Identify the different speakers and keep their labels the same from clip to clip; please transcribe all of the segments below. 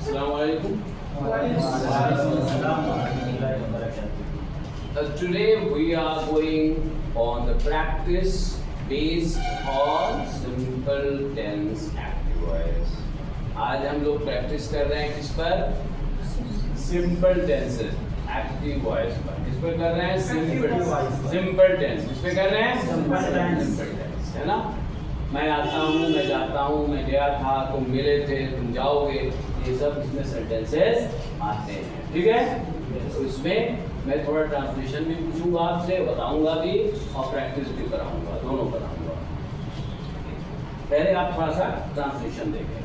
Speaker 1: Assalamualaikum. Today we are going on the practice based on simple tense active voice. आज हम लोग practice कर रहे हैं किस पर? सिंपल टेंसेस एक्टिव वॉइस पर। किस पर कर रहे हैं? Simple tense. किस पे कर रहे हैं? सिंपल टेंस, है ना? मैं आता हूँ, मैं जाता हूँ, मैं गया था, तुम मिले थे, तुम जाओगे, ये सब इसमें सेंटेंसेस आते हैं। ठीक है? तो इसमें मैं थोड़ा ट्रांसलेशन भी पूछूंगा आपसे, बताऊंगा भी और प्रैक्टिस भी कराऊंगा, दोनों कराऊंगा। पहले आप थोड़ा सा ट्रांसलेशन देखें।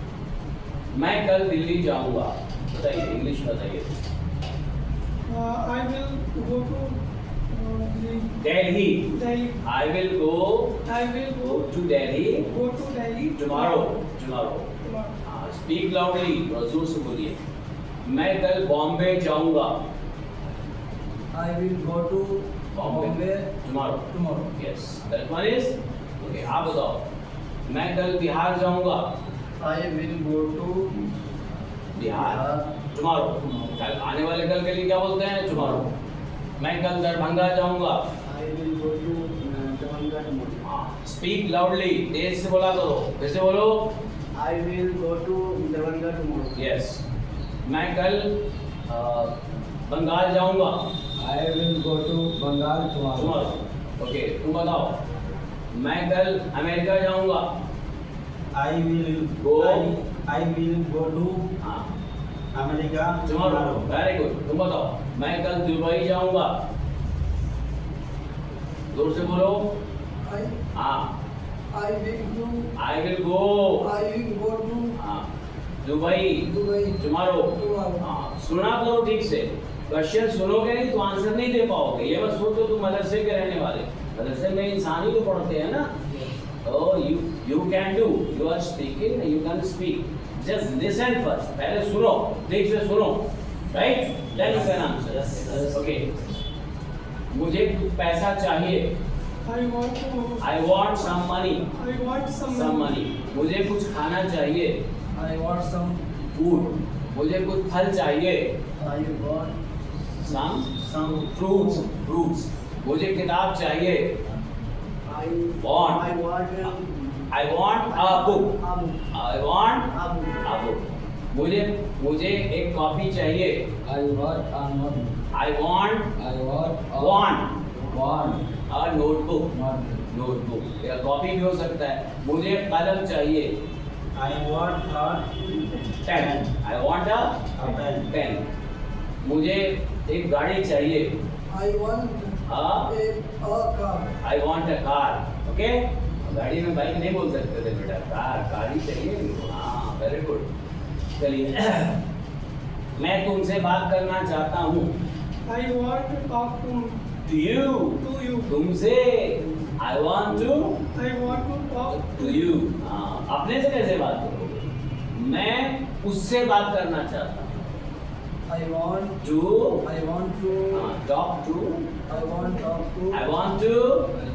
Speaker 1: मैं कल दिल्ली जाऊंगा, बताइए, इंग्लिश बताइए।
Speaker 2: I will go to
Speaker 1: Delhi.
Speaker 2: Delhi.
Speaker 1: I will go to Delhi
Speaker 2: Go to Delhi
Speaker 1: tomorrow.
Speaker 2: tomorrow.
Speaker 1: Speak loudly, जोर से बोलिए। मैं कल बॉम्बे जाऊंगा।
Speaker 3: I will go to Bombay
Speaker 1: tomorrow. Yes. That one is okay. आप बताओ। मैं कल बिहार जाऊंगा।
Speaker 3: I will go to
Speaker 1: Bihar tomorrow. कल आने वाले कल के लिए क्या बोलते हैं? tomorrow. मैं कल दरभंगा जाऊंगा।
Speaker 3: I will go to Davangere tomorrow.
Speaker 1: Speak loudly, तेज से बोला करो। कैसे बोलो?
Speaker 3: I will go to Davangere tomorrow.
Speaker 1: Yes. मैं कल बंगाल जाऊंगा।
Speaker 3: I will go to Bengal
Speaker 1: tomorrow. Okay, तुम बताओ। मैं कल अमेरिका जाऊंगा।
Speaker 3: I will
Speaker 1: Go.
Speaker 3: I will go to
Speaker 1: हाँ,
Speaker 3: America
Speaker 1: tomorrow. Very good. तुम बताओ। मैं कल दुबई जाऊंगा। जोर से बोलो। हाँ,
Speaker 2: I will go to
Speaker 1: हाँ, दुबई tomorrow. हाँ, सुना करो ठीक से। क्वेश्चन सुनोगे नहीं तो आंसर नहीं दे पाओगे। ये मत सोचो तुम मदरसे के रहने वाले। मदरसे में इंसान ही तो पढ़ते हैं ना। तो you can do. You are speaking and you can speak. Just listen first. पहले सुनो, ठीक से सुनो, right? Then you can answer. Okay. मुझे कुछ पैसा चाहिए।
Speaker 2: I
Speaker 1: I want some money.
Speaker 2: some
Speaker 1: money. मुझे कुछ खाना चाहिए।
Speaker 3: I want some
Speaker 1: Food. मुझे कुछ फल चाहिए।
Speaker 3: I want
Speaker 1: Some fruits. मुझे किताब चाहिए।
Speaker 3: I
Speaker 1: Want.
Speaker 3: I want
Speaker 1: I want a book. I want
Speaker 3: a
Speaker 1: a book. मुझे एक कॉपी चाहिए।
Speaker 3: I want a notebook.
Speaker 1: I want a notebook. या कॉपी भी हो सकता है। मुझे कलम चाहिए।
Speaker 3: I want a
Speaker 1: pen. I want a pen. मुझे एक गाड़ी चाहिए।
Speaker 2: I want
Speaker 1: a
Speaker 2: car.
Speaker 1: I want a car. Okay? गाड़ी में बाइक नहीं बोल सकते थे बेटा, कार ही चाहिए। हाँ, वेरी गुड। चलिए, मैं तुमसे बात करना चाहता हूँ।
Speaker 2: I want to talk
Speaker 1: To you. तुमसे। I want to
Speaker 2: talk
Speaker 1: to you. हाँ, अपने से कैसे बात करोगे? मैं उससे बात करना चाहता हूँ।
Speaker 3: I want
Speaker 1: To talk to
Speaker 3: I want to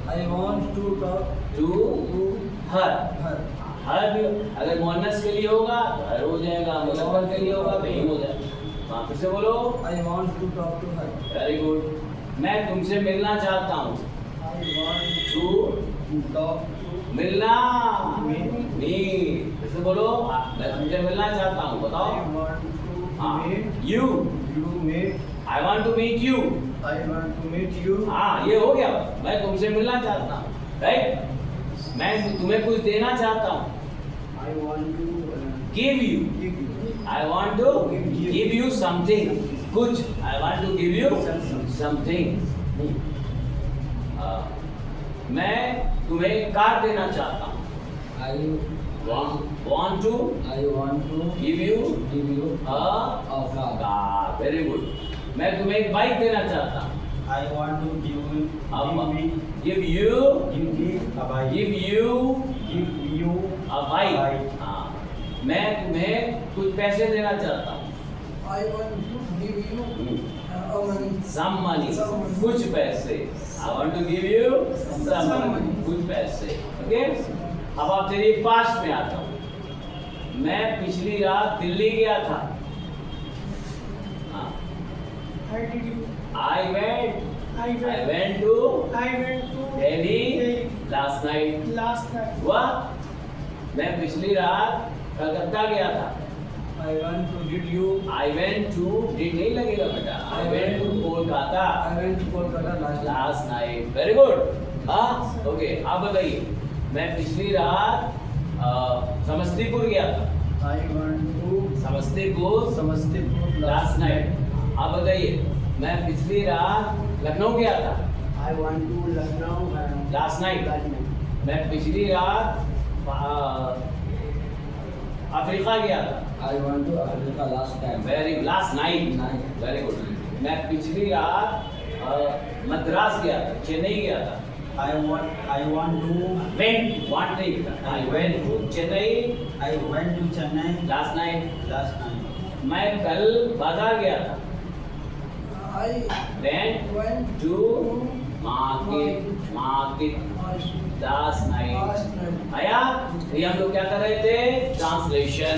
Speaker 1: I want to
Speaker 3: talk
Speaker 1: to her.
Speaker 3: her.
Speaker 1: हर भी अगर मोहनस के लिए होगा तो हर हो जाएगा, मुजफ्फर के लिए होगा तो ही हो जाएगा। हाँ, फिर से बोलो।
Speaker 3: I want to talk to her.
Speaker 1: Very good. मैं तुमसे मिलना चाहता हूँ।
Speaker 3: I want
Speaker 1: To
Speaker 3: to talk
Speaker 1: मिलना।
Speaker 3: Meet.
Speaker 1: Meet. फिर से बोलो। मैं तुमसे मिलना चाहता हूँ,
Speaker 3: I
Speaker 1: बताओ।
Speaker 3: want to
Speaker 1: हाँ,
Speaker 3: meet
Speaker 1: you.
Speaker 3: meet.
Speaker 1: I want to meet you.
Speaker 3: I want to meet you.
Speaker 1: हाँ, ये हो गया। मैं तुमसे मिलना चाहता हूँ, राइट? मैं तुम्हें कुछ देना चाहता हूँ।
Speaker 3: I want to
Speaker 1: Give you.
Speaker 3: give you.
Speaker 1: I want to give you something. कुछ। I want to give you something. मैं तुम्हें कार देना चाहता हूँ।
Speaker 3: I
Speaker 1: Want to give you a car. Very good. मैं तुम्हें एक बाइक देना चाहता हूँ।
Speaker 3: I want to give
Speaker 1: give you
Speaker 3: me a bike.
Speaker 1: give you
Speaker 3: Give you
Speaker 1: a bike.
Speaker 3: bike.
Speaker 1: हाँ, मैं तुम्हें कुछ पैसे देना चाहता हूँ।
Speaker 2: I want to give you money.
Speaker 1: Some money.
Speaker 2: Some money.
Speaker 1: कुछ पैसे। I want to give you some money. कुछ पैसे। ओके? अब आप तेरी पास्ट में आता हूँ। मैं पिछली रात दिल्ली गया था।
Speaker 2: I did you.
Speaker 1: I went
Speaker 2: I
Speaker 1: to
Speaker 2: went to
Speaker 1: Delhi
Speaker 2: Delhi
Speaker 1: last night.
Speaker 2: last night.
Speaker 1: हुआ? मैं पिछली रात कलकत्ता गया था.
Speaker 3: I want to did you
Speaker 1: I went to did नहीं लगेगा बेटा. I went to Kolkata
Speaker 3: I went to Kolkata
Speaker 1: last night. Very good. हाँ, okay. आप बताइए. मैं पिछली रात समस्तीपुर गया था.
Speaker 3: I want to
Speaker 1: Samastipur
Speaker 3: Samastipur
Speaker 1: last night. आप बताइए. मैं पिछली रात लखनऊ गया था.
Speaker 3: I want to Lucknow and
Speaker 1: Last night.
Speaker 3: last night.
Speaker 1: मैं पिछली रात अफ्रीका गया था.
Speaker 3: I want to Africa last time.
Speaker 1: Very last night.
Speaker 3: Night.
Speaker 1: Very good. मैं पिछली रात मद्रास गया था, चेन्नई गया था.
Speaker 3: I want to
Speaker 1: वांट नहीं था. I went to Chennai
Speaker 3: I went to Chennai
Speaker 1: last night.
Speaker 3: last night.
Speaker 1: मैं कल बाजार गया था.
Speaker 2: I
Speaker 1: went
Speaker 2: went
Speaker 1: to market last night.
Speaker 2: last night.
Speaker 1: आया? ये हम लोग क्या कर रहे थे? ट्रांसलेशन.